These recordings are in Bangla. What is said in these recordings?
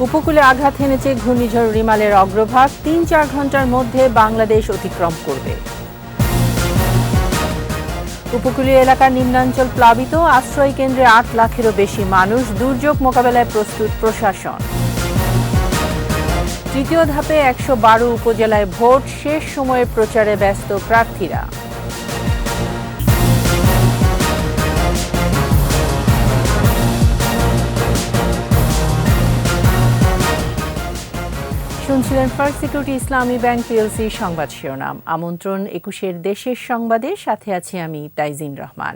উপকূলে আঘাত হেনেছে ঘূর্ণিঝড় রিমালের অগ্রভাগ, ৩-৪ ঘন্টার মধ্যে বাংলাদেশ অতিক্রম করবে। উপকূলীয় এলাকার নিম্নাঞ্চল প্লাবিত, আশ্রয় কেন্দ্রে ৮ লাখেরও বেশি মানুষ, দুর্যোগ মোকাবেলায় প্রস্তুত প্রশাসন। তৃতীয় ধাপে ১১২ উপজেলায় ভোট, শেষ সময়ে প্রচারে ব্যস্ত প্রার্থীরা। শুনছিলেন ফার্স্ট সিকিউরিটি ইসলামী ব্যাংক পিএলসি সংবাদ শিরোনাম। আমন্ত্রণ ২১-এর দেশের সংবাদে, সাথে আছি আমি তাইজিন রহমান।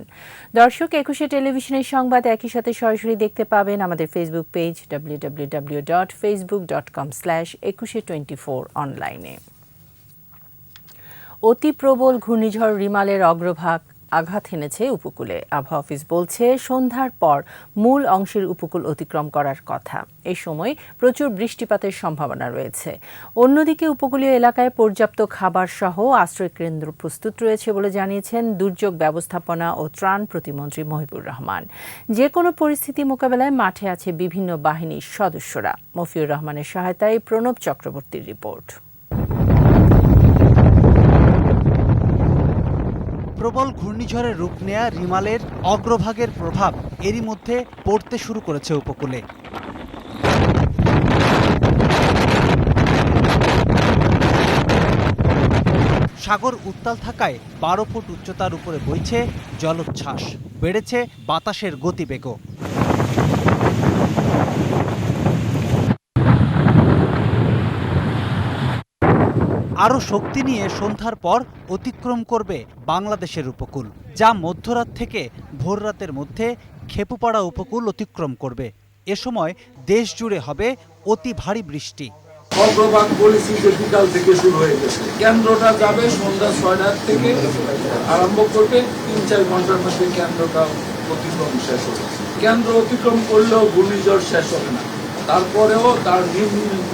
দর্শক, ২১-এ টেলিভিশনের সংবাদ একই সাথে সরাসরি দেখতে পাবেন আমাদের ফেসবুক পেজ www.facebook.com/2124 অনলাইনে। অতি প্রবল ঘূর্ণিঝড় রিমালের অগ্রভাগ আঘাত হেনেছে উপকূলে। আবহাওয়া অফিস বলছে সন্ধ্যার পর মূল অংশের উপকূল অতিক্রম করার কথা। এই সময় প্রচুর বৃষ্টিপাতের সম্ভাবনা রয়েছে। অন্যদিকে উপকূলীয় এলাকায় পর্যাপ্ত খাবার সহ আশ্রয়কেন্দ্র প্রস্তুত রয়েছে বলে জানিয়েছেন দুর্যোগ ব্যবস্থাপনা ও ত্রাণ প্রতিমন্ত্রী মহিবুর রহমান। যে কোনো পরিস্থিতি মোকাবেলায় মাঠে আছে বিভিন্ন বাহিনীর সদস্যরা। মফিউর রহমানের সহায়তায় প্রণব চক্রবর্তীর রিপোর্ট। প্রবল ঘূর্ণিঝড়ের রূপ নেয়া রিমালের অগ্রভাগের প্রভাব এরই মধ্যে পড়তে শুরু করেছে উপকূলে। সাগর উত্তাল থাকায় ১২ ফুট উচ্চতার উপরে বইছে জলোচ্ছ্বাস, বেড়েছে বাতাসের গতিবেগও। আরও শক্তি নিয়ে সন্ধ্যার পর অতিক্রম করবে বাংলাদেশের উপকূল, যা মধ্যরাত থেকে ভোররাতের মধ্যে খেপুপাড়া উপকূল অতিক্রম করবে। এ সময় দেশ জুড়ে হবে অতি ভারী বৃষ্টি। অগ্রভাগ বলেছি যে বিকাল থেকে শুরু হয়ে গেছে, কেন্দ্রটা যাবে সন্ধ্যা ৬টার থেকে আরম্ভ করবে, ৩-৪ ঘন্টার মধ্যে কেন্দ্রটা অতিক্রম শেষ হবে। কেন্দ্র অতিক্রম করলেও ঘূর্ণিঝড় শেষ হবে না, তারপরেও তার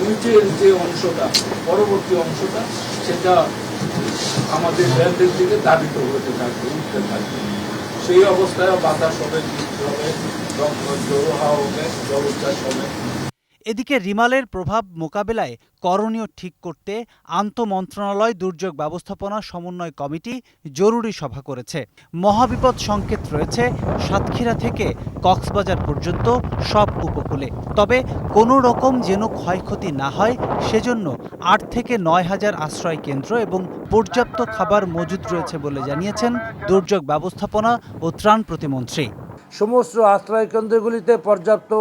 নিচের যে অংশটা, পরবর্তী অংশটা, সেটা আমাদের ব্যান্ডের দিকে দাবিত হতে থাকবে, উঠতে থাকবে। সেই অবস্থায় বাতাস হবে, বৃষ্টি হবে, জোড়ো হাওয়া হবে, জলোচ্ছ্বাস হবে। এদিকে রিমালের প্রভাব মোকাবেলায় করণীয় ঠিক করতে আন্তঃমন্ত্রণালয় দুর্যোগ ব্যবস্থাপনা সমন্বয় কমিটি জরুরি সভা করেছে। মহাবিপদ সংকেত রয়েছে সাতক্ষীরা থেকে কক্সবাজার পর্যন্ত সব উপকূলে। তবে কোনো রকম যেন ক্ষয়ক্ষতি না হয় সেজন্য ৮ থেকে ৯ হাজার আশ্রয় কেন্দ্র এবং পর্যাপ্ত খাবার মজুদ রয়েছে বলে জানিয়েছেন দুর্যোগ ব্যবস্থাপনা ও ত্রাণ প্রতিমন্ত্রী। সমস্ত আশ্রয় কেন্দ্রগুলিতে পর্যাপ্ত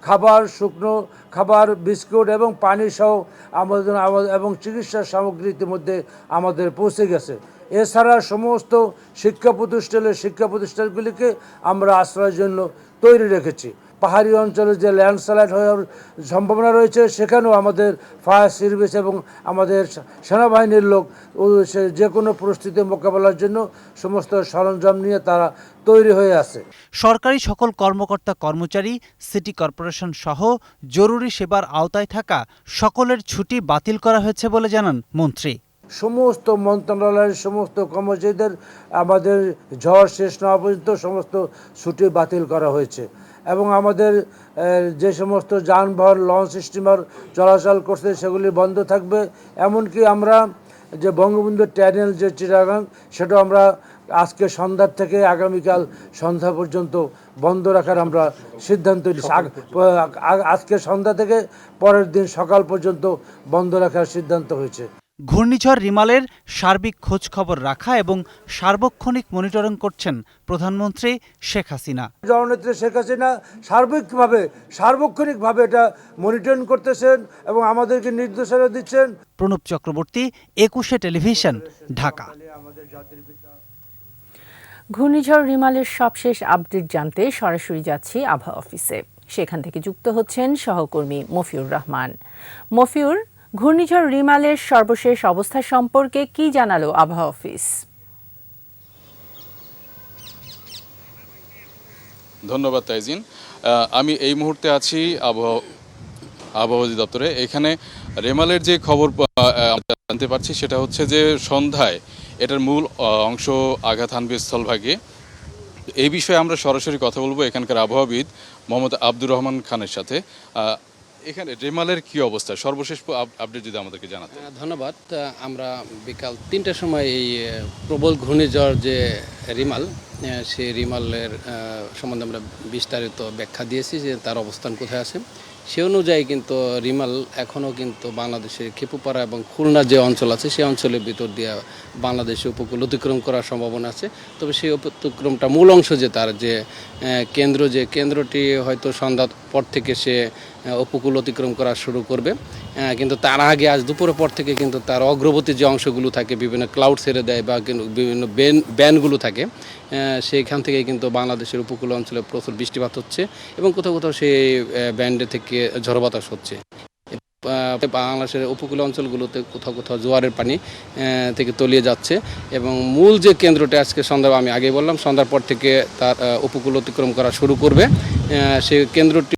খাবার, শুকনো খাবার, বিস্কুট এবং পানি সহ আমাদের এবং চিকিৎসা সামগ্রী ইতিমধ্যে আমাদের পৌঁছে গেছে। এছাড়া সমস্ত শিক্ষা প্রতিষ্ঠানগুলিকে আমরা আশ্রয়ের জন্য তৈরি রেখেছি। পাহাড়ি অঞ্চলে যে ল্যান্ডস্লাইড হওয়ার সম্ভাবনা রয়েছে, সেখানেও আমাদের ফায়ার সার্ভিস এবং আমাদের সেনাবাহিনীর লোক যে কোনো পরিস্থিতি মোকাবেলার জন্য সমস্ত সরঞ্জাম নিয়ে তারা তৈরি হয়ে আছে। সরকারি সকল কর্মকর্তা কর্মচারী, সিটি কর্পোরেশন সহ জরুরি সেবার আওতায় থাকা সকলের ছুটি বাতিল করা হয়েছে বলে জানান মন্ত্রী। সমস্ত মন্ত্রণালয়ের সমস্ত কর্মচারীদের আমাদের ঝড় শেষ না হওয়া পর্যন্ত সমস্ত ছুটি বাতিল করা হয়েছে এবং আমাদের যে সমস্ত যানবাহন, লঞ্চ, স্টিমার চলাচল করছে সেগুলি বন্ধ থাকবে। এমনকি আমরা যে বঙ্গবন্ধু টানেল যে চিটাগাং, সেটাও আমরা আজকে সন্ধ্যার থেকে আগামীকাল সন্ধ্যা পর্যন্ত বন্ধ রাখার আমরা সিদ্ধান্ত নিয়েছি। আজকে সন্ধ্যা থেকে পরের দিন সকাল পর্যন্ত বন্ধ রাখার সিদ্ধান্ত হয়েছে। ঘূর্ণিঝড় রিমালের সার্বিক খোঁজ খবর রাখা এবং সার্বক্ষণিক মনিটরিং করছেন প্রধানমন্ত্রী শেখ হাসিনা। জননেত্রী শেখ হাসিনা সার্বক্ষণিকভাবে এটা মনিটরিং করতেছেন এবং আমাদেরকে নির্দেশনা দিচ্ছেন। প্রণব চক্রবর্তী, ২১ টেলিভিশন, ঢাকা। ঘূর্ণিঝড় রিমালের সবশেষ আপডেট জানতে সরাসরি যাচ্ছি আবহাওয়া অফিসে। সেখান থেকে যুক্ত হচ্ছেন সহকর্মী মফিউর রহমান। মফিউর, ঘূর্ণিঝড় রিমালের সর্বশেষ অবস্থা সম্পর্কে কি জানালো আবহাওয়া অফিস? ধন্যবাদ তাইজিন। আমি এই মুহূর্তে আছি আবহাওয়া অধিদপ্তরে। এখানে রিমালের যে খবর জানতে পারছি সেটা হচ্ছে যে সন্ধ্যায় এটার মূল অংশ আঘাত হানবে স্থলভাগে। এই বিষয়ে আমরা সরাসরি কথা বলবো এখানকার আবহাওয়াবিদ মোহাম্মদ আব্দুর রহমান খানের সাথে। এখানে রেমালের কি অবস্থা, সর্বশেষ আপডেট যদি আমাদেরকে জানাতেন। ধন্যবাদ। আমরা বিকাল 3টার সময় এই প্রবল ঘূর্ণিঝড় যে রিমাল, সেই রিমালের সম্বন্ধে আমরা বিস্তারিত ব্যাখ্যা দিয়েছি যে তার অবস্থান কোথায় আছে। সে অনুযায়ী কিন্তু রিমাল এখনও কিন্তু বাংলাদেশের খেপুপাড়া এবং খুলনা যে অঞ্চল আছে সেই অঞ্চলের ভিতর দিয়ে বাংলাদেশের উপকূল অতিক্রম করার সম্ভাবনা আছে। তবে সেই অতিক্রমটা মূল অংশ যে তার যে কেন্দ্রটি হয়তো সন্ধ্যার পর থেকে সে উপকূল অতিক্রম করা শুরু করবে, কিন্তু তার আগে আজ দুপুরের পর থেকে কিন্তু তার অগ্রবর্তী যে অংশগুলো থাকে, বিভিন্ন ক্লাউড ছেড়ে দেয় বা বিভিন্ন ব্যান্ডগুলো থাকে, সেইখান থেকে কিন্তু বাংলাদেশের উপকূল অঞ্চলে প্রচুর বৃষ্টিপাত হচ্ছে এবং কোথাও কোথাও সেই ব্যান্ডে থেকে ঝড় বাতাস হচ্ছে। বাংলাদেশের উপকূল অঞ্চলগুলোতে কোথাও কোথাও জোয়ারের পানি থেকে তলিয়ে যাচ্ছে এবং মূল যে কেন্দ্রটি আজকে সন্ধ্যা, আমি আগে বললাম সন্ধ্যার পর থেকে তার উপকূল অতিক্রম করা শুরু করবে। সেই কেন্দ্রটি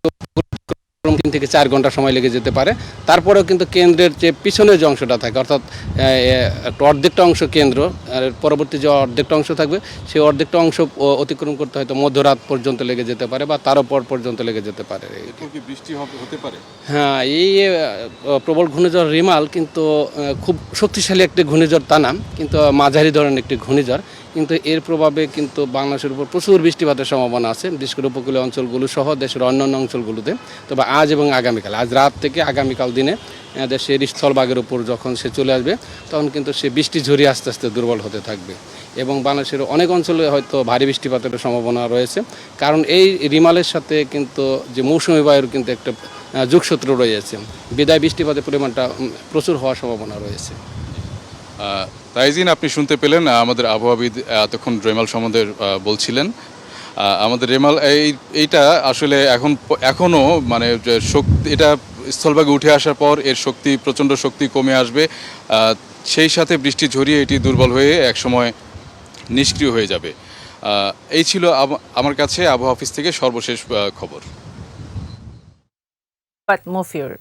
3 থেকে 4 ঘন্টা সময় লেগে যেতে পারে। তারপরেও কিন্তু কেন্দ্রের যে পিছনের যে অংশটা থাকে, অর্থাৎ অর্ধেকটা অংশ কেন্দ্র, আর পরবর্তী যে অর্ধেকটা অংশ থাকবে সেই অর্ধেকটা অংশ অতিক্রম করতে হয়তো মধ্যরাত পর্যন্ত লেগে যেতে পারে বা তারও পর্যন্ত লেগে যেতে পারে। কি বৃষ্টি হতে পারে? হ্যাঁ, এই প্রবল ঘূর্ণিঝড় রিমাল কিন্তু খুব শক্তিশালী একটি ঘূর্ণিঝড় তা না, কিন্তু মাঝারি ধরনের একটি ঘূর্ণিঝড়। কিন্তু এর প্রভাবে কিন্তু বাংলাদেশের উপর প্রচুর বৃষ্টিপাতের সম্ভাবনা আছে, বিশেষ করে উপকূলীয় অঞ্চলগুলো সহ দেশের অন্যান্য অঞ্চলগুলোতে। তবে আজ এবং আগামীকাল, আজ রাত থেকে আগামীকাল দিনে দেশের স্থলভাগের উপর যখন সে চলে আসবে তখন কিন্তু সে বৃষ্টি ঝরিয়ে আস্তে আস্তে দুর্বল হতে থাকবে এবং বাংলাদেশের অনেক অঞ্চলে হয়তো ভারী বৃষ্টিপাতের সম্ভাবনা রয়েছে। কারণ এই রিমালের সাথে কিন্তু যে মৌসুমী বায়ুর কিন্তু একটা যোগসূত্র রয়েছে, বিদায় বৃষ্টিপাতের পরিমাণটা প্রচুর হওয়ার সম্ভাবনা রয়েছে। তাইজিন, আপনি শুনতে পেলেন আমাদের আবহাওয়াবিদ এতক্ষণ রেমাল সম্বন্ধে বলছিলেন। আমাদের রেমাল এইটা আসলে এখনও মানে শক্তি, এটা স্থলভাগে উঠে আসার পর এর শক্তি, প্রচণ্ড শক্তি কমে আসবে, সেই সাথে বৃষ্টি ঝরিয়ে এটি দুর্বল হয়ে একসময় নিষ্ক্রিয় হয়ে যাবে। এই ছিল আমার কাছে আবহাওয়া অফিস থেকে সর্বশেষ খবর। মফিউর,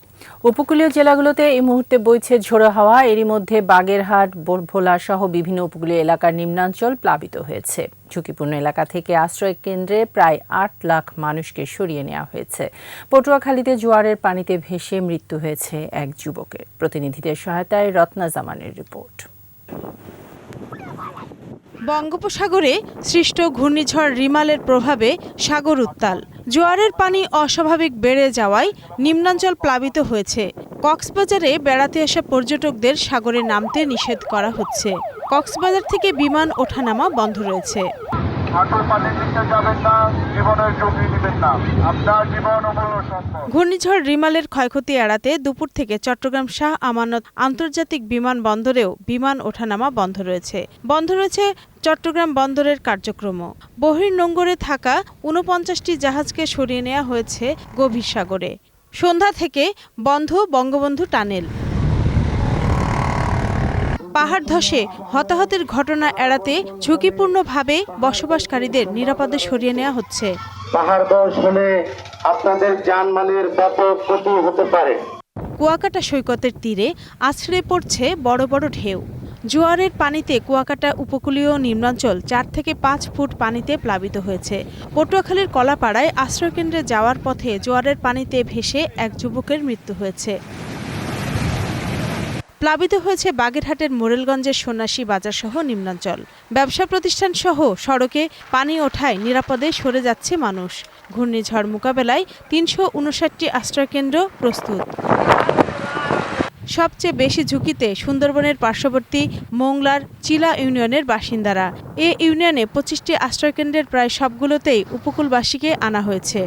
উপকূলীয় জেলাগুলোতে এই মুহূর্তে বইছে ঝোড়ো হাওয়া। এরই মধ্যে বাগেরহাট, ভোলা সহ বিভিন্ন উপকূলীয় এলাকার নিম্নাঞ্চল প্লাবিত হয়েছে। ঝুঁকিপূর্ণ এলাকা থেকে আশ্রয় কেন্দ্রে প্রায় 8 লাখ মানুষকে সরিয়ে নেওয়া হয়েছে। পটুয়াখালীতে জোয়ারের পানিতে ভেসে মৃত্যু হয়েছে এক যুবকের। প্রতিনিধিদের সহায়তায় রত্না জামানের রিপোর্ট। বঙ্গোপসাগরে সৃষ্ট ঘূর্ণিঝড় রিমালের প্রভাবে সাগর উত্তাল। জোয়ারের পানি অস্বাভাবিক বেড়ে যাওয়ায় নিম্নাঞ্চল প্লাবিত হয়েছে। কক্সবাজারে বেড়াতে আসা পর্যটকদের সাগরে নামতে নিষেধ করা হচ্ছে। কক্সবাজার থেকে বিমান ওঠানামা বন্ধ রয়েছে। ঘূর্ণিঝড় রিমালের ক্ষয়ক্ষতি এড়াতে দুপুর থেকে চট্টগ্রাম শাহ আমানত আন্তর্জাতিক বিমানবন্দরেও বিমান ওঠানামা বন্ধ রয়েছে। বন্ধ রয়েছে চট্টগ্রাম বন্দরের কার্যক্রমও। বহির্নোঙরে থাকা 49টি জাহাজকে সরিয়ে নেওয়া হয়েছে গভীর সাগরে। সন্ধ্যা থেকে বন্ধ বঙ্গবন্ধু টানেল। পাহাড় ধসে হতাহতের ঘটনা এড়াতে ঝুঁকিপূর্ণভাবে বসবাসকারীদের নিরাপদে সরিয়ে নেওয়া হচ্ছে। পাহাড় ধস হলে আপনাদের জানমালের ব্যাপক ক্ষতি হতে পারে। কুয়াকাটা সৈকতের তীরে আছড়ে পড়ছে বড় বড় ঢেউ। জোয়ারের পানিতে কুয়াকাটা উপকূলীয় নিম্নাঞ্চল 4 থেকে 5 ফুট পানিতে প্লাবিত হয়েছে। পটুয়াখালীর কলাপাড়ায় আশ্রয়কেন্দ্রে যাওয়ার পথে জোয়ারের পানিতে ভেসে এক যুবকের মৃত্যু হয়েছে। প্লাবিত হয়েছে বাগেরহাটের মোরেলগঞ্জের সন্ন্যাসী বাজার সহ নিম্নাঞ্চল। ব্যবসা প্রতিষ্ঠান সহ সড়কে পানি ওঠায় নিরাপদে সরে যাচ্ছে মানুষ। ঘূর্ণিঝড় মোকাবেলায় 359টি আশ্রয়কেন্দ্র প্রস্তুত। সবচেয়ে বেশি ঝুঁকিতে সুন্দরবনের পার্শ্ববর্তী মোংলার চিলা ইউনিয়নের বাসিন্দারা। এ ইউনিয়নে 25টি আশ্রয়কেন্দ্রের প্রায় সবগুলোতেই উপকূলবাসীকে আনা হয়েছে।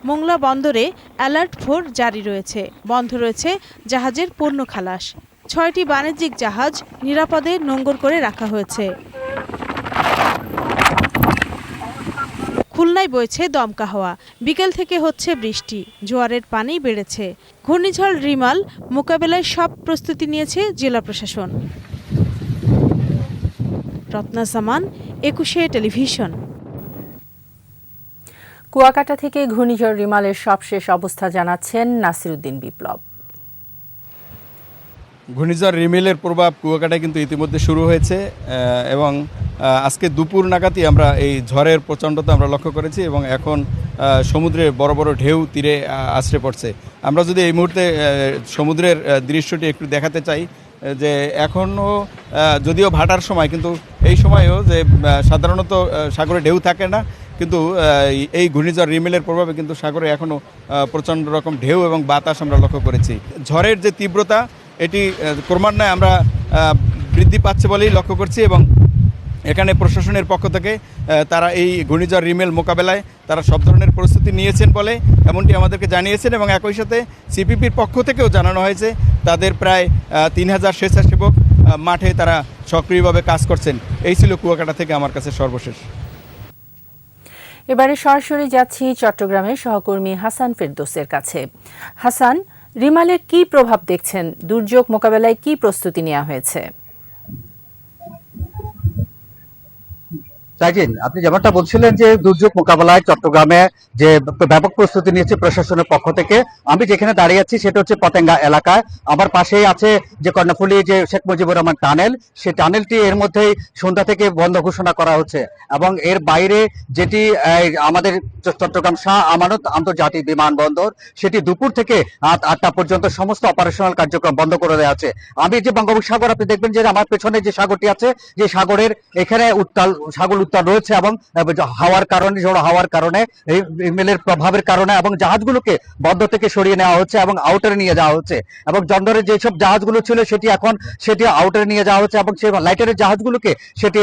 মোংলা বন্দরে অ্যালার্ট 4 জারি রয়েছে। বন্ধ রয়েছে জাহাজের পণ্য খালাস। 6টি বাণিজ্যিক জাহাজ নিরাপদে নোঙর করে রাখা হয়েছে। খুলনায় বইছে দমকা হাওয়া। বিকেল থেকে হচ্ছে বৃষ্টি। জোয়ারের পানি বেড়েছে। ঘূর্ণিঝড় রিমাল মোকাবেলায় সব প্রস্তুতি নিয়েছে জেলা প্রশাসন। রত্না জামান, 21 টেলিভিশন। কুয়াকাটা থেকে ঘূর্ণিঝড় রিমালের সবশেষ অবস্থা জানাচ্ছেন নাসিরউদ্দিন বিপ্লব। ঘূর্ণিঝড় রিমেলের প্রভাব কুয়াকাটায় কিন্তু ইতিমধ্যে শুরু হয়েছে এবং আজকে দুপুর নাগাদই আমরা এই ঝড়ের প্রচণ্ডতা আমরা লক্ষ্য করেছি এবং এখন সমুদ্রে বড় বড় ঢেউ তীরে আছড়ে পড়ছে। আমরা যদি এই মুহূর্তে সমুদ্রের দৃশ্যটি একটু দেখাতে চাই, যে এখনও যদিও ভাটার সময়, কিন্তু এই সময়েও যে সাধারণত সাগরে ঢেউ থাকে না, কিন্তু এই ঘূর্ণিঝড় রিমেলের প্রভাবে কিন্তু সাগরে এখনও প্রচণ্ড রকম ঢেউ এবং বাতাস আমরা লক্ষ্য করেছি। ঝড়ের যে তীব্রতা এটি ক্রমান্বয়ে আমরা বৃদ্ধি পাচ্ছে বলেই লক্ষ্য করছি, এবং এখানে প্রশাসনের পক্ষ থেকে তারা এই ঘূর্ণিঝড় রিমেল মোকাবেলায় তারা সব ধরনের প্রস্তুতি নিয়েছেন বলে এমনটি আমাদেরকে জানিয়েছেন, এবং একই সাথে সিপিপির পক্ষ থেকেও জানানো হয়েছে তাদের প্রায় 3000 স্বেচ্ছাসেবক মাঠে তারা সক্রিয়ভাবে কাজ করছেন। এই ছিল কুয়াকাটা থেকে আমার কাছে সর্বশেষ। এবারে সরাসরি যাচ্ছি চট্টগ্রামের সহকর্মী হাসান ফেরদৌসের কাছে। হাসান, রিমালের কি প্রভাব দেখছেন? দুর্যোগ মোকাবেলায় কি প্রস্তুতি নেওয়া হয়েছে? তাইজিন, আপনি যেমনটা বলছিলেন যে দুর্যোগ মোকাবেলায় চট্টগ্রামে যে ব্যাপক প্রস্তুতি নিয়েছে প্রশাসনের পক্ষ থেকে, আমি যেখানে দাঁড়িয়ে আছি সেটা হচ্ছে পতেঙ্গা এলাকায়। আমার পাশেই আছে যে কর্ণফুলী যে শেখ মুজিবুর রহমান টানেল, সেই টানেলটি এর মধ্যেই সন্ধ্যা থেকে বন্ধ ঘোষণা করা হচ্ছে, এবং এর বাইরে যেটি আমাদের চট্টগ্রাম শাহ আমানত আন্তর্জাতিক বিমানবন্দর, সেটি দুপুর থেকে রাত 8টা পর্যন্ত সমস্ত অপারেশনাল কার্যক্রম বন্ধ করে দেওয়া আছে। আমি যে বঙ্গোপসাগর, আপনি দেখবেন যে আমার পেছনে যে সাগরটি আছে, যে সাগরের এখানে সাগর উত্তাল রয়েছে, এবং হাওয়ার কারণে, ঝোড়ো হাওয়ার কারণে, এই রিমেলের প্রভাবের কারণে, এবং জাহাজগুলোকে বন্দর থেকে সরিয়ে নেওয়া হচ্ছে এবং আউটারে নিয়ে যাওয়া হচ্ছে, এবং বন্দরের যেসব জাহাজগুলো ছিল সেটি আউটারে নিয়ে যাওয়া হচ্ছে, এবং সেই লাইটারের জাহাজগুলোকে সেটি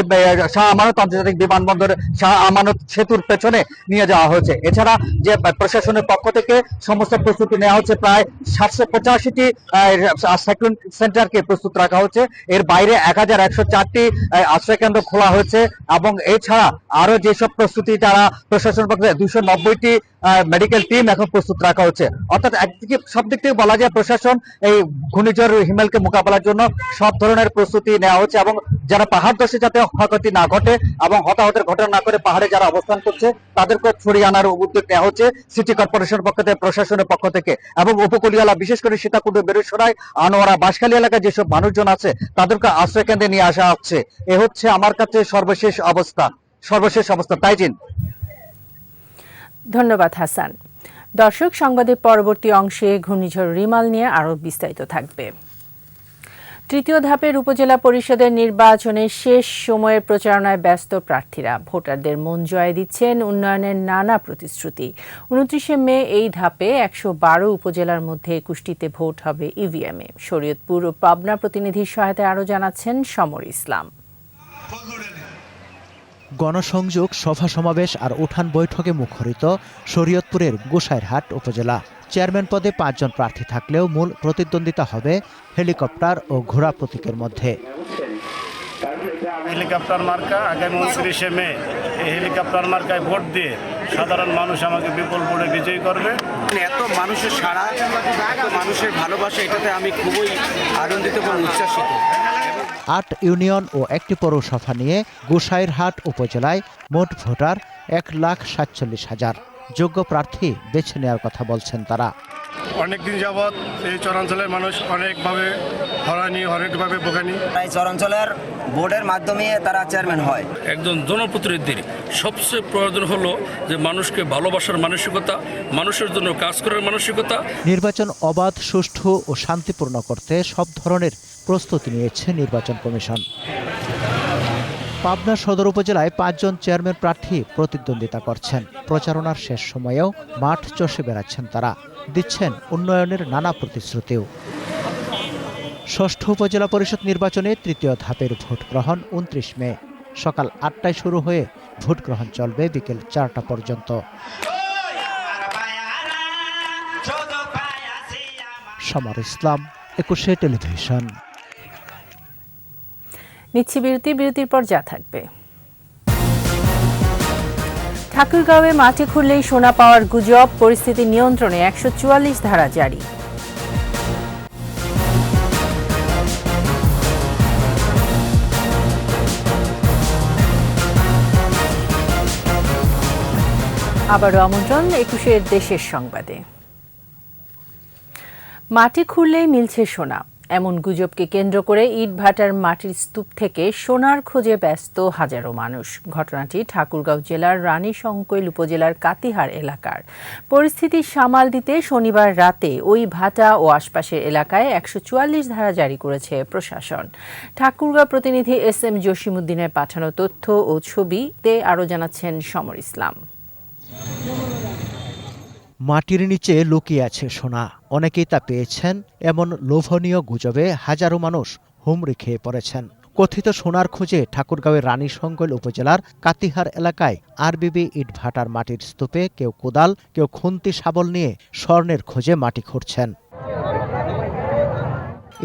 শাহ আমানত আন্তর্জাতিক বিমানবন্দর শাহ আমানত সেতুর পেছনে নিয়ে যাওয়া হয়েছে। এছাড়া যে প্রশাসনের পক্ষ থেকে সমস্ত প্রস্তুতি নেওয়া হচ্ছে, প্রায় 785টি সাইক্লোন সেন্টারকে প্রস্তুত রাখা হচ্ছে। এর বাইরে 1104টি আশ্রয় কেন্দ্র খোলা হয়েছে, এবং এছাড়া আরো যেসব প্রস্তুতি তারা প্রশাসনের পক্ষে 290টি মেডিকেল টিম এখন প্রস্তুত রাখা হচ্ছে। অর্থাৎ একদিকে সব দিক থেকে বলা যায় প্রশাসন এই ঘূর্ণিঝড় হিমেলকে মোকাবেলার জন্য সব ধরনের প্রস্তুতি নেওয়া হচ্ছে, এবং যারা পাহাড় ধসে যাতে ক্ষয়ক্ষতি না ঘটে এবং হতাহতের ঘটনা না করে পাহাড়ে যারা অবস্থান করছে তাদেরকে সরিয়ে আনার উদ্যোগ নেওয়া হচ্ছে সিটি কর্পোরেশনের পক্ষ থেকে, প্রশাসনের পক্ষ থেকে, এবং উপকূলীয় এলাকা বিশেষ করে সীতাকুণ্ড, বেরুসরাই, আনোয়ারা, বাঁশখালী এলাকায় যেসব মানুষজন আছে তাদেরকে আশ্রয় কেন্দ্রে নিয়ে আসা হচ্ছে। এ হচ্ছে আমার কাছে সর্বশেষ অবস্থা। তাইজিন, ধন্যবাদ হাসান। দর্শক, সংবাদের পরবর্তী অংশে ঘূর্ণিঝড় রিমাল নিয়ে আরও বিস্তারিত থাকবে। তৃতীয় ধাপের উপজেলা পরিষদের নির্বাচনে শেষ সময়ের প্রচারণায় ব্যস্ত প্রার্থীরা ভোটারদের মন জয় দিচ্ছেন উন্নয়নের নানা প্রতিশ্রুতি। 29শে মে এই ধাপে 112 উপজেলার মধ্যে 21টিতে ভোট হবে ইভিএমে। শরীয়তপুর ও পাবনা প্রতিনিধির সহায়তায় আরও জানাচ্ছেন সমর ইসলাম। গণসংযোগ, সভা সমাবেশ আর উঠান বৈঠকে মুখরিত শরীয়তপুরের গোসাইরহাট উপজেলা। চেয়ারম্যান পদে 5 জন প্রার্থী থাকলেও মূল প্রতিদ্বন্দ্বিতা হবে হেলিকপ্টার ও ঘোড়া প্রতীকের মধ্যে। হেলিকপ্টার মার্কা আগামী 29শে মে এই হেলিকপ্টার মার্কায় ভোট দিয়ে সাধারণ মানুষ আমাকে বিপুল ভোটে বিজয়ী করবে। এত মানুষের সাড়া, এত মানুষের ভালোবাসা, এটাতে আমি খুবই আনন্দিত এবং উচ্ছ্বাসিত। 8 ইউনিয়ন ও 1টি পৌরসভা নিয়ে গোসাইরহাট উপজেলায় মোট ভোটার 1,47,000। যোগ্য প্রার্থী বেছে নেওয়ার কথা বলছেন তারা। অনেকদিন যাবৎ এই চরাঞ্চলের মানুষ অনেকভাবে হয়রানি, অনেকভাবে ভোগানি। এই চরাঞ্চলের বোর্ডের মাধ্যমে তারা চেয়ারম্যান হয়। একজন জনপ্রতিনিধির সবচেয়ে প্রয়োজন হলো যে মানুষকে ভালোবাসার মানসিকতা, মানুষের জন্য কাজ করার মানসিকতা। নির্বাচন অবাধ, সুষ্ঠু ও শান্তিপূর্ণ করতে সব ধরনের প্রস্তুতি নিয়েছে নির্বাচন কমিশন। পাবনা সদর উপজেলায় 5 জন চেয়ারম্যান প্রার্থী প্রতিদ্বন্দ্বিতা করছেন। প্রচারণার শেষ সময়েও মাঠ চষে বেড়াচ্ছেন তারা, দিচ্ছেন উন্নয়নের নানা প্রতিশ্রুতিও। ষষ্ঠ উপজেলা পরিষদ নির্বাচনে তৃতীয় ধাপের ভোট গ্রহণ 29 মে। সকাল 8টায় শুরু হয়ে ভোট গ্রহণ চলবে বিকেল 4টা পর্যন্ত। সমর ইসলাম, 21শে টেলিভিশন। নিচ্ছি বিরতির পর যা থাকবে। ঠাকুরগাঁওয়ে মাটি খুললেই সোনা পাওয়ার গুজব, পরিস্থিতি নিয়ন্ত্রণে 144 ধারা জারি। আবারও আমন্ত্রণ 21শে দেশের সংবাদে। মাটি খুললেই মিলছে সোনা, এমন গুজবকে কেন্দ্র করে ইটভাটার মাটির স্তূপ থেকে সোনার খোঁজে ব্যস্ত হাজারো মানুষ। ঘটনাটি ঠাকুরগাঁও জেলার রানীশংকৈল উপজেলার কাতিহার এলাকার। পরিস্থিতি সামাল দিতে শনিবার রাতে ওই ভাটা ও আশপাশের এলাকায় ১৪৪ ধারা জারি করেছে প্রশাসন। ঠাকুরগাঁও প্রতিনিধি SM জসিমউদ্দিনের পাঠানো তথ্য ও ছবিতে আরও জানাচ্ছেন সমর ইসলাম। মাটির নিচে লুকিয়ে আছে সোনা, অনেকেই তা পেয়েছেন। এমন লোভনীয় গুজবে হাজারো মানুষ হুমড়ি খেয়ে পড়েছেন। কথিত সোনার খোঁজে ঠাকুরগাঁওয়ের রানীশংকৈল উপজেলার কাতিহার এলাকায় আরবিবি ইটভাটার মাটির স্তূপে কেউ কোদাল, কেউ খুন্তি শাবল নিয়ে স্বর্ণের খোঁজে মাটি খুঁড়ছেন।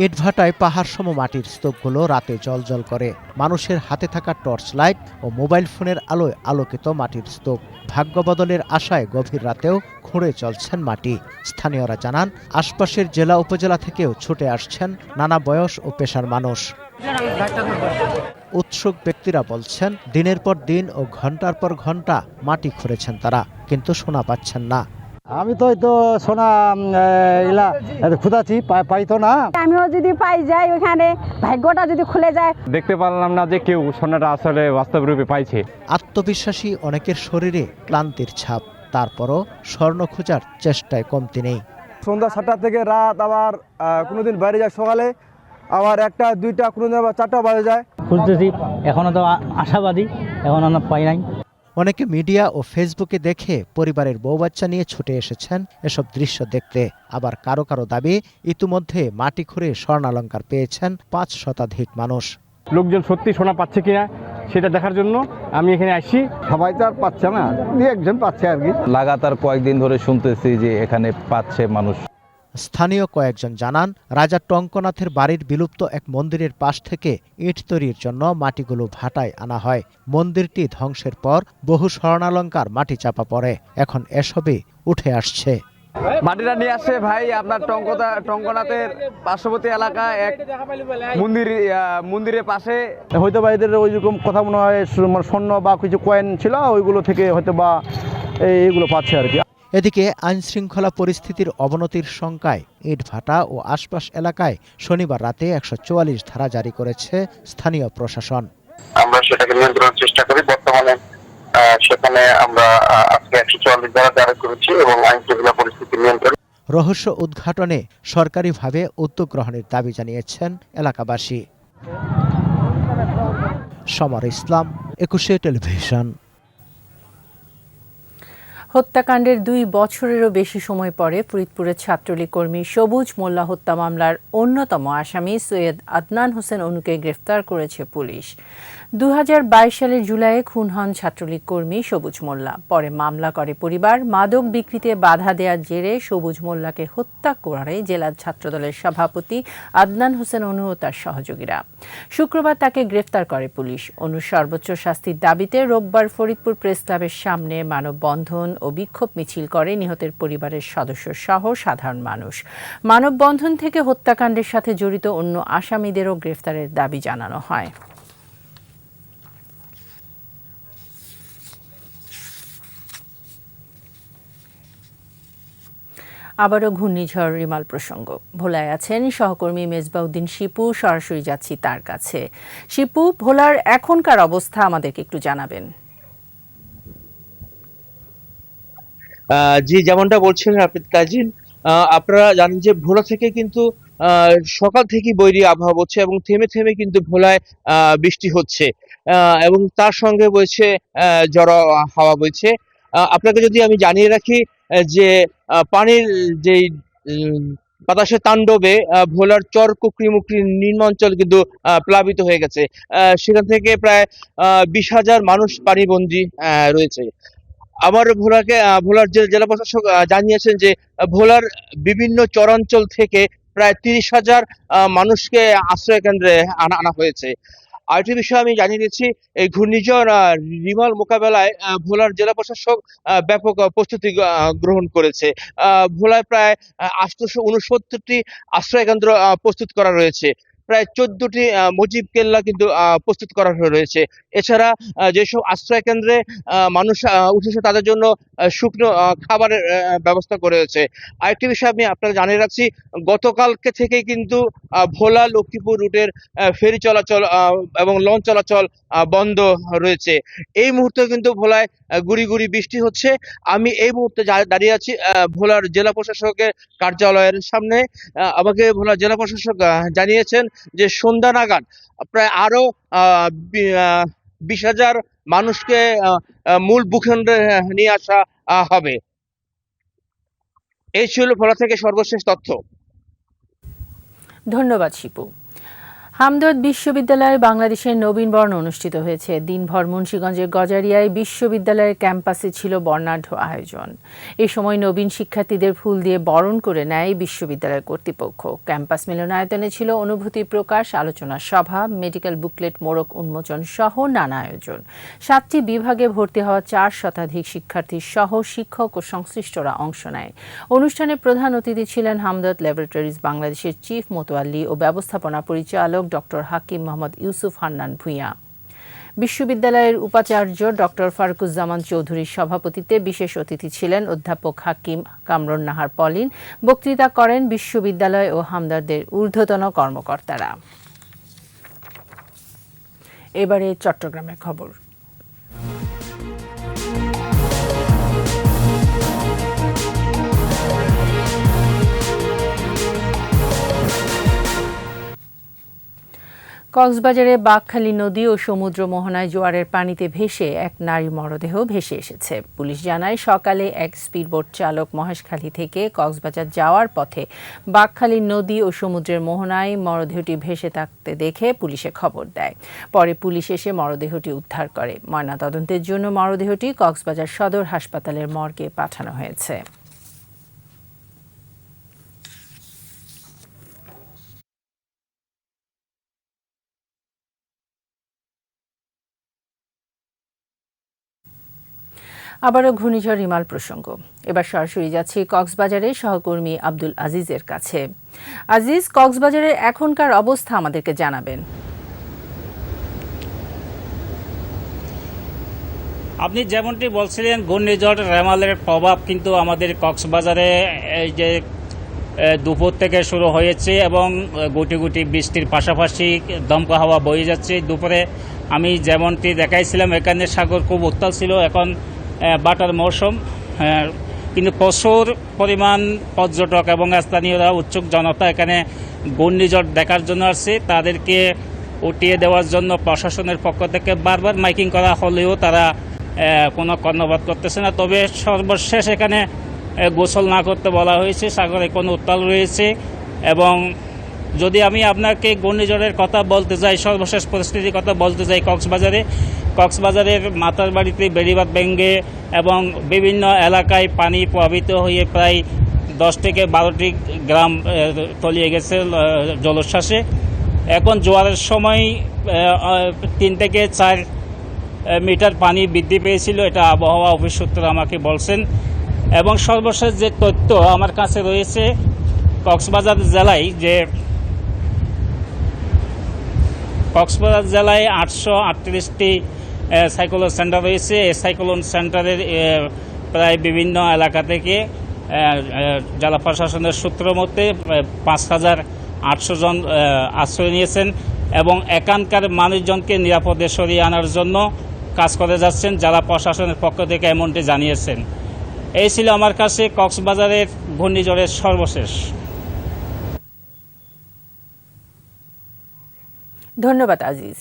ইটভাটায় পাহাড়সম মাটির স্তূপগুলো রাতে জ্বলজ্বল করে। মানুষের হাতে থাকা টর্চ লাইট ও মোবাইল ফোনের আলোয় আলোকিত মাটির স্তূপ। ভাগ্য বদলের আশায় গভীর রাতেও খুঁড়ে চলছেন মাটি। স্থানীয়রা জানান, আশপাশের জেলা উপজেলা থেকেও ছুটে আসছেন নানা বয়স ও পেশার মানুষ। উৎসুক ব্যক্তিরা বলছেন, দিনের পর দিন ও ঘন্টার পর ঘন্টা মাটি খুঁড়েছেন তারা, কিন্তু সোনা পাচ্ছেন না। আমি তো হয়তো সোনা ইলা খুঁজাচ্ছি, পাই তো না। আমিও যদি পাই যাই ওখানে, ভাগ্যটা যদি খুলে যায়। দেখতে পারলাম না যে কেউ সোনাটা আসলে বাস্তব রূপে পাইছে। আত্মবিশ্বাসী অনেকের শরীরে ক্লান্তির ছাপ, তারপরও স্বর্ণ খোঁজার চেষ্টায় কমতি নেই। সন্ধ্যা 7টা থেকে রাত, আবার কোনোদিন বাইরে যায় সকালে, আবার 1টা 2টা, কোনোদিন আবার 4টা বাজে যায়। খুঁজতেছি, এখনো তো আশাবাদী, এখন আমরা পাই নাই। অনেকে মিডিয়া ও ফেসবুকে দেখে পরিবারের বউ বাচ্চা নিয়ে ছুটে এসেছেন এসব দৃশ্য দেখতে। আবার কারো কারো দাবি, ইতিমধ্যে মাটি খুঁড়ে স্বর্ণালংকার পেয়েছেন 5 শতাধিক মানুষ। লোকজন সত্যি সোনা পাচ্ছে কিনা সেটা দেখার জন্য আমি এখানে আসি। সবাই তো আর পাচ্ছে না, 2-1 পাচ্ছে আর কি। লাগাতার কয়েকদিন ধরে শুনতেছি যে এখানে পাচ্ছে মানুষ। স্থানীয় কয়েকজন জানান, রাজা টঙ্কনাথের বাড়ির বিলুপ্ত এক মন্দিরের পাশ থেকে ইট তৈরির জন্য মাটিগুলো ভাটায় আনা হয়। মন্দিরটি ধ্বংসের পর বহু স্বর্ণালংকার মাটি চাপা পড়ে। এখন এসবই উঠে আসছে। মাটিটা নিয়ে আসছে ভাই আপনার টঙ্কনাথের পার্শ্ববর্তী এলাকা এক মন্দিরের পাশে। হয়তো বা এদের ওইরকম কথা মনে হয় স্বর্ণ বা কিছু কয়েন ছিল, ওইগুলো থেকে হয়তো বা এইগুলো পাচ্ছে আর কি। এদিকে আইনশৃঙ্খলা পরিস্থিতির অবনতির শঙ্কায় ইটভাটা ও আশপাশ এলাকায় শনিবার রাতে ১৪৪ ধারা জারি করেছে স্থানীয় প্রশাসন। আমরা সেটাকে নিয়ন্ত্রণের চেষ্টা করি। বর্তমানে সেখানে আমরা আজকে ১৪৪ ধারা জারি করেছি এবং আইনশৃঙ্খলা পরিস্থিতি নিয়ন্ত্রণ। রহস্য উদ্ঘাটনে সরকারিভাবে উদ্যোগ গ্রহণের দাবি জানিয়েছেন এলাকাবাসী। সমর ইসলাম, ২১ টেলিভিশন। হত্যাকাণ্ডের 2 বছরেরও বেশি সময় পরে ফরিদপুরের ছাত্রলীগ কর্মী সবুজ মোল্লা হত্যা মামলার অন্যতম আসামি সৈয়দ আদনান হোসেন অনুকে গ্রেফতার করেছে পুলিশ। 2022 সালের জুলাইয়ে খুন হন ছাত্রলীগ কর্মী সবুজ মোল্লা। পরে মামলা করে পরিবার। মাদক বিক্রিতে বাধা দেওয়ার জেরে সবুজ মোল্লাকে হত্যা করে জেলা ছাত্রদলের সভাপতি আদনান হোসেন অনু ও তার সহযোগীরা। শুক্রবার তাকে গ্রেফতার করে পুলিশ। অনুর সর্বোচ্চ শাস্তির দাবিতে রোববার ফরিদপুর প্রেস ক্লাবের সামনে মানববন্ধন ও বিক্ষোভ মিছিল করে নিহতের পরিবারের সদস্য সহ সাধারণ মানুষ। মানববন্ধন থেকে হত্যাকাণ্ডের সাথে জড়িত অন্য আসামিদেরও গ্রেফতারের দাবি জানানো হয়। আবারও ঘূর্ণিঝড় রিমাল প্রসঙ্গ। ভোলায় আছেন সহকর্মী মেজবাউদ্দিন শিপু, সরাসরি যাচ্ছি তার কাছে। শিপু, ভোলার এখনকার অবস্থা আমাদেরকে একটু জানাবেন। জি, যেমনটা বলছিলেন আপনি কাজিন, আপনারা জানেন যে ভোলা থেকে কিন্তু সকাল থেকেই বৈরী আবহাওয়া বইছে এবং থেমে থেমে কিন্তু ভোলায় বৃষ্টি হচ্ছে এবং তার সঙ্গে বইছে ঝড়ো হাওয়া বইছে। আপনাকে যদি আমি জানিয়ে রাখি যে পানির যে বাতাসের তাণ্ডবে ভোলার চর কুকরিমুকরি নিম্নাঞ্চল কিন্তু প্লাবিত হয়ে গেছে। সেখান থেকে প্রায় 20,000 মানুষ পানিবন্দী রয়েছে। আমার ভোলার জেলা প্রশাসক জানিয়েছেন যে ভোলার বিভিন্ন চরাঞ্চল থেকে প্রায় 30,000 মানুষকে আশ্রয় কেন্দ্রে আনা হয়েছে। আরেকটি বিষয় আমি জানিয়ে দিচ্ছি, এই ঘূর্ণিঝড় রিমাল মোকাবেলায় ভোলার জেলা প্রশাসক ব্যাপক প্রস্তুতি গ্রহণ করেছে। ভোলায় প্রায় 869টি আশ্রয় কেন্দ্র প্রস্তুত করা রয়েছে। প্রায় 14টি মুজিব কেল্লা কিন্তু প্রস্তুত করা রয়েছে। এছাড়া যেসব আশ্রয় কেন্দ্রে মানুষ উঠেছে তাদের জন্য শুকনো খাবারের ব্যবস্থা করেছে। আরেকটি বিষয় আমি আপনারা জানিয়ে রাখছি, গতকালকে থেকে কিন্তু ভোলা লক্ষ্মীপুর রুটের ফেরি চলাচল এবং লঞ্চ চলাচল বন্ধ রয়েছে। এই মুহূর্তে কিন্তু ভোলায় গুড়ি গুড়ি বৃষ্টি হচ্ছে। আমি এই মুহূর্তে দাঁড়িয়ে আছি ভোলার জেলা প্রশাসকের কার্যালয়ের সামনে। আমাকে ভোলা জেলা প্রশাসক জানিয়েছেন যে সন্ধ্যা নাগাদ প্রায় আরো 20,000 মানুষকে মূল ভূখণ্ডে নিয়ে আসা হবে। এই ছিল ভোলা থেকে সর্বশেষ তথ্য। ধন্যবাদ শিপু। হামদর্দ বিশ্ববিদ্যালয়ে বাংলাদেশের নবীনবরণ অনুষ্ঠিত হয়েছে। দিনভর মুন্সিগঞ্জের গজারিয়ায় বিশ্ববিদ্যালয়ের ক্যাম্পাসে ছিল বর্ণাঢ্য আয়োজন। এ সময় নবীন শিক্ষার্থীদের ফুল দিয়ে বরণ করে নেয় বিশ্ববিদ্যালয় কর্তৃপক্ষ। ক্যাম্পাস মিলনায়তনে ছিল অনুভূতি প্রকাশ, আলোচনা সভা, মেডিকেল বুকলেট মোড়ক উন্মোচন সহ নানা আয়োজন। 7টি বিভাগে ভর্তি হওয়া 4 শতাধিক শিক্ষার্থী সহ শিক্ষক ও সংশ্লিষ্টরা অংশ নেয়। অনুষ্ঠানে প্রধান অতিথি ছিলেন হামদর্দ ল্যাবরেটরিজ বাংলাদেশের চিফ মোতোয়াল্লি ও ব্যবস্থাপনা পরিচালক ডক্টর হাকিম মোহাম্মদ ইউসুফ হান্নান ভূঁইয়া। বিশ্ববিদ্যালয়ের উপাচার্য ডক্টর ফারুকুজ্জামান চৌধুরীর সভাপতিত্বে বিশেষ অতিথি ছিলেন অধ্যাপক হাকিম কামরুন নাহার পলিন। বক্তৃতা করেন বিশ্ববিদ্যালয় ও হামদর্দের ঊর্ধ্বতন কর্মকর্তারা। এবারে চট্টগ্রামের খবর। কক্সবাজারে বাঘখালী নদী ও সমুদ্র মোহনায় জোয়ারের পানিতে ভেসে এক নারী মরদেহ ভেসে এসেছে। পুলিশ জানায় সকালে এক স্পিডবোট চালক মহেশখালী থেকে কক্সবাজার যাওয়ার পথে বাঘখালী নদী ও সমুদ্রের মোহনায় মরদেহটি ভেসে থাকতে দেখে পুলিশে খবর দেয়। পরে পুলিশ এসে মরদেহটি উদ্ধার করে। ময়নাতদন্তের জন্য মরদেহটি কক্সবাজার সদর হাসপাতালের মর্গে পাঠানো হয়েছে। আবারও ঘূর্ণিঝড় রিমাল প্রসঙ্গ। এবার সরাসরি যাচ্ছি কক্সবাজারের সহকর্মী আব্দুল আজিজের কাছে। আজিজ, কক্সবাজারের এখনকার অবস্থা আমাদেরকে জানাবেন। আপনি যেমনটি বলছিলেন, ঘূর্ণিঝড় রেমালের প্রভাব কিন্তু আমাদের কক্সবাজারে এই যে দুপুর থেকে শুরু হয়েছে এবং গুটি গুটি বৃষ্টির পাশাপাশি দমকা হাওয়া বয়ে যাচ্ছে। দুপুরে আমি যেমনটি দেখাইছিলাম, এখানে সাগর খুব উত্তাল ছিল। এখন বাটার মৌসুম, কিন্তু প্রচুর পরিমাণ পর্যটক এবং স্থানীয়রা, উৎসুক জনতা এখানে ঘূর্ণিঝড় দেখার জন্য আসছে। তাদেরকে উঠিয়ে দেওয়ার জন্য প্রশাসনের পক্ষ থেকে বারবার মাইকিং করা হলেও তারা কোনো কর্ণপাত করতেছে না। তবে সর্বশেষ এখানে গোসল না করতে বলা হয়েছে। সাগরে কোনো উত্তাল রয়েছে এবং যদি আমি আপনাকে ঘূর্ণিঝড়ের কথা বলতে যাই, সর্বশেষ পরিস্থিতির কথা বলতে যাই, কক্সবাজারের মাতার বাড়িতে বেড়িবাঁধ ভেঙে এবং বিভিন্ন এলাকায় পানি প্লাবিত হয়ে প্রায় 10 থেকে 12টি গ্রাম তলিয়ে গেছে জলোচ্ছ্বাসে। এখন জোয়ারের সময় 3 থেকে 4 মিটার পানি বৃদ্ধি পেয়েছিল, এটা আবহাওয়া অফিস সূত্র আমাকে বলছেন। এবং সর্বশেষ যে তথ্য আমার কাছে রয়েছে, কক্সবাজার জেলায় 838টি সাইক্লোন সেন্টার রয়েছে। এই সাইক্লোন সেন্টারের প্রায় বিভিন্ন এলাকা থেকে জেলা প্রশাসনের সূত্র মতে 5,800 জন আশ্রয় নিয়েছেন এবং এখানকার মানুষজনকে নিরাপদে সরিয়ে আনার জন্য কাজ করে যাচ্ছেন। জেলা প্রশাসনের পক্ষ থেকে এমনটি জানিয়েছেন। এই ছিল আমার কাছে কক্সবাজারের ঘূর্ণিঝড়ের সর্বশেষ। ধন্যবাদ আজিজ।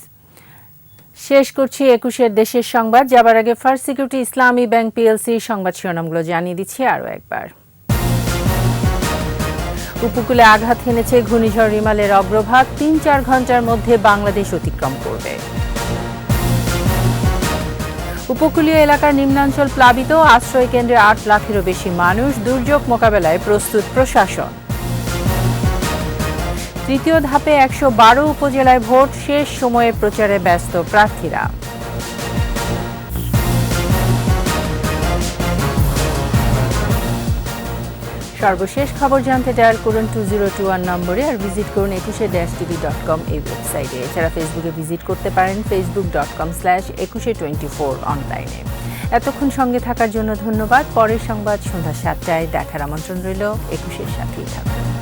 শেষ করছি 21-এর দেশের সংবাদ। যাবার আগে ফার্স্ট সিকিউরিটি ইসলামী ব্যাংক পিএলসির সংবাদ শিরোনামগুলো জানিয়ে দিচ্ছি আরও একবার। উপকূলে আঘাত হেনেছে ঘূর্ণিঝড় রিমালের অগ্রভাগ, 3-4 ঘন্টার মধ্যে বাংলাদেশ অতিক্রম করবে। উপকূলীয় এলাকার নিম্নাঞ্চল প্লাবিত, আশ্রয় কেন্দ্রে 8 লাখেরও বেশি মানুষ, দুর্যোগ মোকাবেলায় প্রস্তুত প্রশাসন। তৃতীয় ধাপে 112 উপজেলায় ভোট, শেষ সময়ে প্রচারে ব্যস্ত প্রার্থীরা। সর্বশেষ খবর জানতে ডায়াল করুন 2021 নম্বরে আর ভিজিট করুন 21-tv.com এই ওয়েবসাইটে। এছাড়া ফেসবুকে ভিজিট করতে পারেন facebook.com/2124 অনলাইনে। এতক্ষণ সঙ্গে থাকার জন্য ধন্যবাদ। পরের সংবাদ সন্ধ্যা 7টায় দেখার আমন্ত্রণ রইল। 21-এর সাথেই থাকুন।